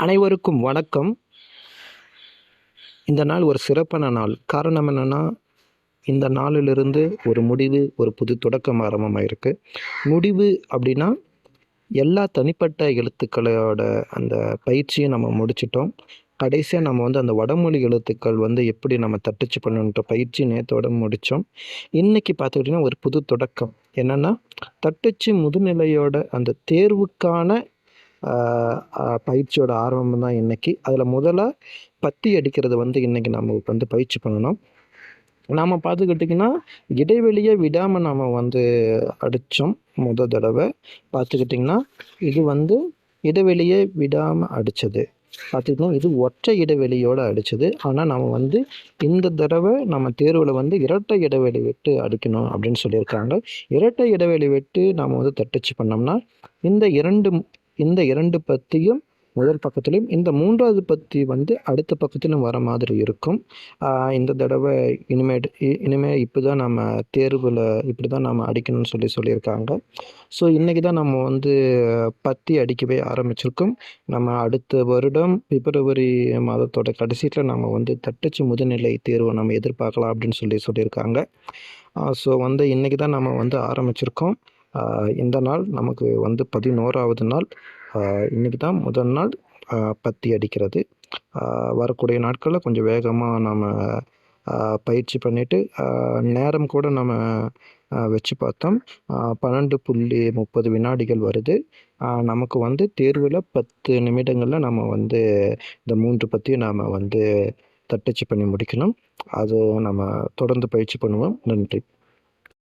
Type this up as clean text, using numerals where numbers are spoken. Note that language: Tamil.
அனைவருக்கும் வணக்கம். இந்த நாள் ஒரு சிறப்பான நாள். காரணம் என்னென்னா, இந்த நாளிலிருந்து ஒரு முடிவு, ஒரு புது தொடக்கம் ஆரம்பமாயிருக்கு. முடிவு அப்படின்னா, எல்லா தனிப்பட்ட எழுத்துக்களோட அந்த பயிற்சியை நம்ம முடிச்சிட்டோம். கடைசியா நம்ம அந்த வடமொழி எழுத்துக்கள் எப்படி நம்ம தட்டச்சு பண்ணணுன்ற பயிற்சி நேத்தோட முடித்தோம். இன்னைக்கு பார்த்துக்கிட்டிங்கன்னா, ஒரு புது தொடக்கம். என்னென்னா, தட்டச்சு முதுநிலையோட அந்த தேர்வுக்கான பயிற்சியோட ஆரம்பம் தான் இன்னைக்கு. அதில் முதல்ல பத்தி அடிக்கிறது இன்னைக்கு நம்ம பயிற்சி பண்ணணும். நாம் பார்த்துக்கிட்டிங்கன்னா, இடைவெளியை விடாமல் நாம் அடித்தோம். தடவை பார்த்துக்கிட்டிங்கன்னா, இது இடைவெளியை விடாமல் அடித்தது. பார்த்துக்கிட்டிங்கன்னா, இது ஒற்றை இடைவெளியோடு அடித்தது. ஆனால் நம்ம இந்த தடவை நம்ம தேர்வில் இரட்டை இடைவெளி விட்டு அடிக்கணும் அப்படின்னு சொல்லியிருக்காங்க. இரட்டை இடைவெளி விட்டு நாம் தட்டச்சு பண்ணோம்னா, இந்த இரண்டு பத்தியும் முதல் பக்கத்துலேயும், இந்த 3வது பத்தி அடுத்த பக்கத்திலும் வர மாதிரி இருக்கும். இந்த தடவை இனிமே இப்படி தான் நம்ம தேர்வில் இப்படி தான் நம்ம அடிக்கணும்னு சொல்லியிருக்காங்க. ஸோ இன்றைக்கி தான் நம்ம பத்தி அடிக்கவே ஆரம்பிச்சிருக்கோம். நம்ம அடுத்த வருடம் பிப்ரவரி மாதத்தோட கடைசியில் நம்ம தட்டச்சு முதுநிலை தேர்வை நம்ம எதிர்பார்க்கலாம் அப்படின்னு சொல்லியிருக்காங்க. ஸோ இன்றைக்கி தான் நம்ம ஆரம்பிச்சிருக்கோம். இந்த நாள் நமக்கு 11வது நாள். இன்றைக்கி தான் முதல் நாள் பத்தி அடிக்கிறது. வரக்கூடிய நாட்களில் கொஞ்சம் வேகமாக நம்ம பயிற்சி பண்ணிவிட்டு நேரம் கூட நம்ம வச்சு பார்த்தோம். 12.30 வினாடிகள் வருது. நமக்கு தேர்வில் 10 நிமிடங்களில் நம்ம இந்த 3 பத்தியும் நாம் தட்டச்சு பண்ணி முடிக்கணும். அது நம்ம தொடர்ந்து பயிற்சி பண்ணுவோம். நன்றி.